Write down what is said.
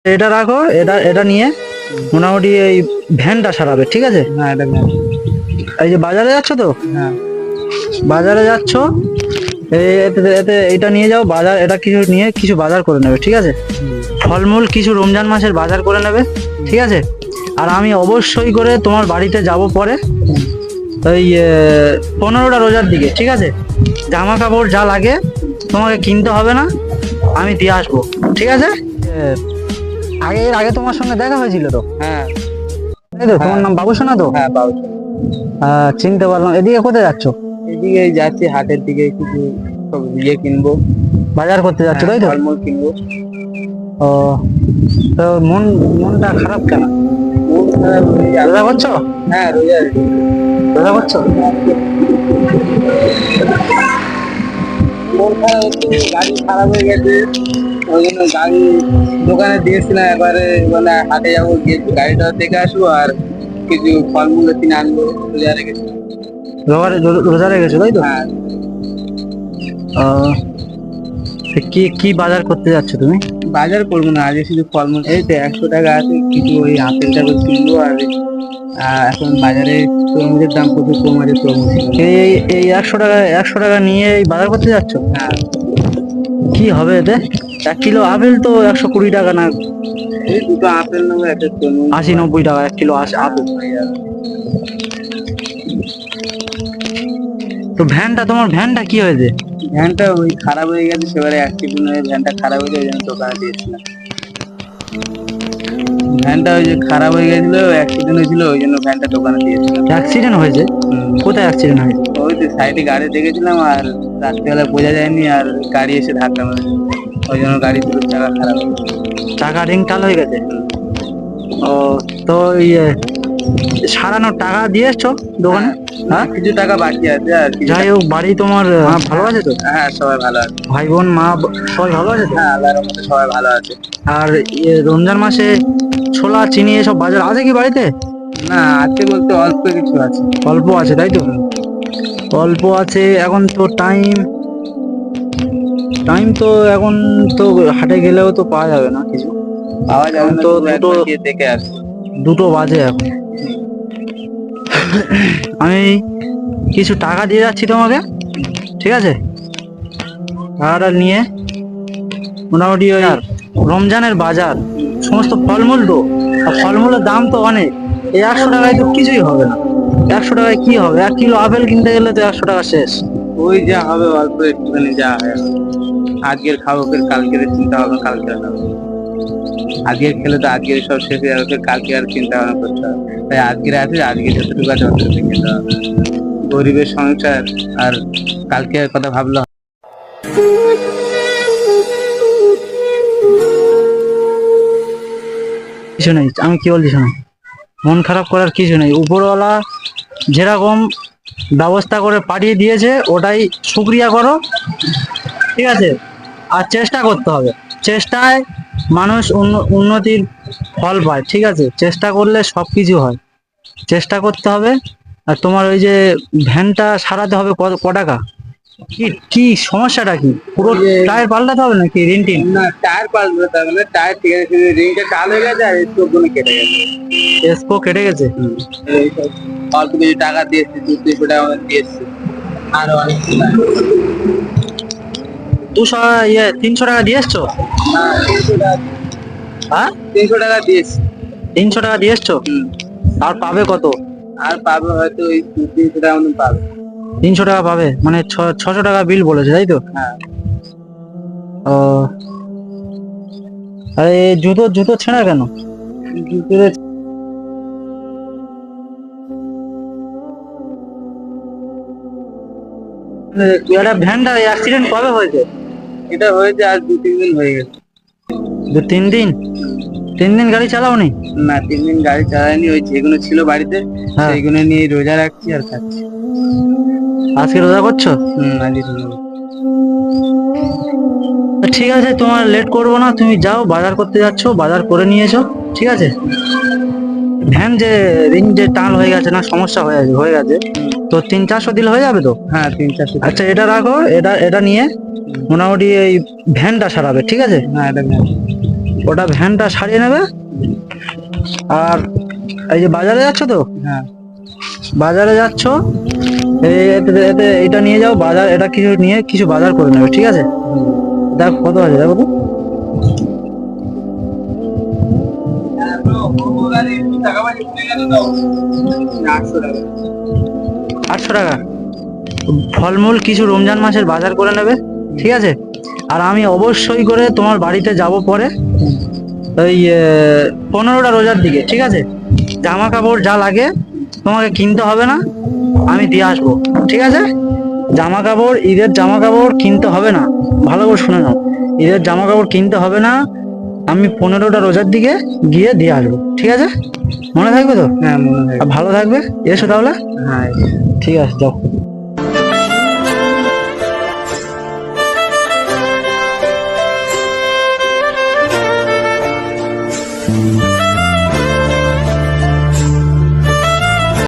এটা রাখো, এটা এটা নিয়ে মোটামুটি এই ভ্যানটা সারাবে, ঠিক আছে? হ্যাঁ এটা ভ্যান। এই যে বাজারে যাচ্ছ তো, হ্যাঁ বাজারে যাচ্ছ, এতে এতে এটা নিয়ে যাও বাজার, এটা কিছু নিয়ে কিছু বাজার করে নেবে, ঠিক আছে? ফলমূল কিছু রমজান মাসের বাজার করে নেবে, ঠিক আছে? আর আমি অবশ্যই করে তোমার বাড়িতে যাব পরে ওই 15টা রোজার দিকে, ঠিক আছে? জামা কাপড় যা লাগে তোমাকে কিনতে হবে না, আমি দিয়ে আসবো, ঠিক আছে? এর আগে তোমার সঙ্গে দেখা হয়েছিল তো, হ্যাঁ তাই তো? তোমার নাম বাবুসোনা তো? হ্যাঁ বাবু। চিনতে পারলাম। এদিকে কোথায় যাচ্ছ? এদিকে যাচ্ছি হাটের দিকে, কিছু সব ইয়ে কিনবো। বাজার করতে যাচ্ছ, তাই তো? ফলমূল কিনবো। ও, তো মনটা খারাপ কেন? মন খারাপ হয়ে যাবে। রোজা করছো? হ্যাঁ রোজা। রোজা করছো? মন খারাপ হচ্ছে, গাড়ি খারাপ হয়ে গেছে, ওই জন্য গাড়ি দোকানে দিয়েছিলাম, এবারে মানে হাটে যাবো, গিয়ে গাড়িটা দেখে আসবো আর কিছু ফলমূল কিনে আনবো। রোজা রেখেছি। রোজা রেখেছো, তাই তো? হ্যাঁ ও, তো কি কি বাজার করতে যাচ্ছ তুমি? বাজার করবো না, আজকে শুধু ফলমূল। এই তো 100 টাকা আছে, কিছু ওই আপেল টাপেল কিনবো। আর এখন বাজারে তরমুজের দাম প্রচুর কম আছে, তরমুজ কিনবো। এই এই 100 টাকা নিয়ে এই বাজার করতে যাচ্ছ? হ্যাঁ কি হবে এতে? 1 কিলো আপেল তো 120 টাকা না? এই দুটো আপেল নেবো, একটা তরমুজ। 80-90 টাকা 1 কিলো আপেল। তো তোমার ভ্যানটা কি হয়েছে? ভ্যানটা ওই খারাপ হয়ে গেছে, সেবারে অ্যাক্সিডেন্ট হয়ে ভ্যানটা খারাপ হয়ে যায়, ওই জন্য দোকানে দিয়েছিলাম। ভ্যানটা ওই যে খারাপ হয়ে গেছিল, অ্যাক্সিডেন্ট হয়েছিল, ওই জন্য ভ্যানটা দোকানে দিয়েছিলাম। অ্যাক্সিডেন্ট হয়েছে? কোথায় অ্যাক্সিডেন্ট হয়েছে? ওই তো সাইডে গাড়ি দেখেছিলাম, আর রাত্রিবেলা বোঝা যায়নি, আর গাড়ি এসে ধাক্কা মারে, ওই জন্য গাড়ি দুটো চাকা খারাপ হয়ে গেছে। টাকা রিং টাল হয়ে গেছে? ও, তো ইয়ে সারানোর টাকা দিয়ে এসছো দোকানে? হ্যাঁ, কিছু টাকা বাকি আছে আর কিছু যাই হোক, বাড়ি তোমার ভালো আছে তো? হ্যাঁ সবাই ভালো আছে। ভাই বোন মা সবাই ভালো আছে তো? হ্যাঁ আল্লাহর রহমতে সবাই ভালো আছে। আর রমজান মাসে ছোলা চিনি এসব বাজার আছে কি বাড়িতে? না আছে বলতে অল্প কিছু আছে। অল্প আছে, তাই তো? অল্প আছে। এখন তো টাইম টাইম তো এখন তো হাটে গেলেও তো পাওয়া যাবে না কিছু। পাওয়া যাবে এখন না, তো তো একবার গিয়ে দেখে আসবো। 2টো বাজে এখন। আমি কিছু টাকা দিয়ে যাচ্ছি তোমাকে, ঠিক আছে? টাকাটা নিয়ে মোটামুটি ওই রমজানের বাজার, সমস্ত ফলমূল তো, আর ফলমূলের দাম তো অনেক। এই 100 টাকায় তো কিছুই হবে না। 100 টাকায় কি হবে? 1 কিলো আপেল কিনতে গেলে তো 100 টাকা শেষ। ওই যা হবে অল্প একটুখানি যা হয়। আজকের খাবো, ফের কালকের চিন্তা ভাবনা কালকে খাবো। আজকের খেলে তো আজকের সব শেষ হয়ে যাবে, ফের কালকে আর চিন্তা ভাবনা করতে হবে। তাই আজকের আছে, আজকে যতটুকু আছে ততটুকু খেতে হবে। গরিবের সংসার, আর কালকে আর কথা ভাবলে হবে না। কিছু নেই, আমি কি বলছি শোনো, মন খারাপ করার কিছু নেই। উপরওয়ালা যেরকম ব্যবস্থা করে পাঠিয়ে দিয়েছে ওটাই শুকরিয়া করো, ঠিক আছে? আর চেষ্টা করতে হবে, চেষ্টায় মানুষ উন্নতির ফল পায়, ঠিক আছে? চেষ্টা করলে সব কিছু হয়, চেষ্টা করতে হবে। আর তোমার ওই যে ভ্যানটা সারাতে হবে ক টাকা? কি কি সমস্যাটা কি? পুরো টায়ার পাল্টাতে হবে নাকি রিন্টিন? না টায়ার পাল্টাতে হবে না, টায়ার ঠিক আছে, রিংটা চাল হয়ে গেছে আর স্টোভ গুলো কেটে গেছে। এসকো কেটে গেছে? এইসব অল্প কিছু টাকা দিয়েছি, 200-300 টাকা আমাদের দিয়েছি, আরো অনেক কিছু টাকা। 300 টাকা দিয়ে এসছো? হ্যাঁ 300 টাকা। হ্যাঁ, 300 টাকা দিয়েছি। 300 টাকা দিয়ে এসছো? আর পাবে কত? আর পাবে হয়তো ওই 200-300 টাকা মতন পাবে। 300 টাকা পাবে মানে 600 টাকা বিল বলেছে, তাই তো? হ্যাঁ ও, আরে জুতো জুতো ছেঁড়া কেন? জুতোর এটা ভ্যানটা অ্যাক্সিডেন্ট কবে হয়েছে? এটা হয়েছে আজ 2-3 দিন হয়ে গেছে। 2-3 দিন? 3 দিন গাড়ি চালাওনি? না 3 দিন গাড়ি চালাইনি, ওই যেগুলো ছিল বাড়িতে হ্যাঁ। সেইগুলো নিয়ে রোজা রাখছি আর খাচ্ছি। আজকে রোজা করছো? আজকে রোজা। ঠিক আছে, তোমার লেট করবো না, তুমি যাও, বাজার করতে যাচ্ছো, বাজার করে নিয়ে এসো, ঠিক আছে? ভ্যান যে রিং যে টাল হয়ে গেছে না, সমস্যা হয়ে গেছে তো 300-400 দিলে হয়ে যাবে তো? হ্যাঁ 300-400। আচ্ছা, এটা রাখো, এটা এটা নিয়ে মোটামুটি এই ভ্যানটা সারাবে, ঠিক আছে? হ্যাঁ এটা ওটা ভ্যানটা সারিয়ে নেবে। আর এই যে বাজারে যাচ্ছ তো, হ্যাঁ বাজারে যাচ্ছ, এতে এটা নিয়ে যাও বাজার, এটা কিছু নিয়ে কিছু বাজার করে নেবে, ঠিক আছে? দেখো কত আছে, দেখো তো। 800 টাকা। ফলমূল কিছু রমজান মাসের বাজার করে নেবে, ঠিক আছে? আর আমি অবশ্যই করে তোমার বাড়িতে যাব পরে, ওই 15টা রোজার দিকে, ঠিক আছে? জামা কাপড় যা লাগে তোমাকে কিনতে হবে না, আমি দিয়ে আসবো, ঠিক আছে? জামা কাপড়, ঈদের জামা কাপড় কিনতে হবে না, ভালো করে শুনে নাও, ঈদের জামা কাপড় কিনতে হবে না, আমি 15টা রোজার দিকে গিয়ে দিয়ে আসবো, ঠিক আছে? মনে থাকবে তো? হ্যাঁ মনে হয়। আর ভালো থাকবে, এসো তাহলে। হ্যাঁ ঠিক আছে, যাও।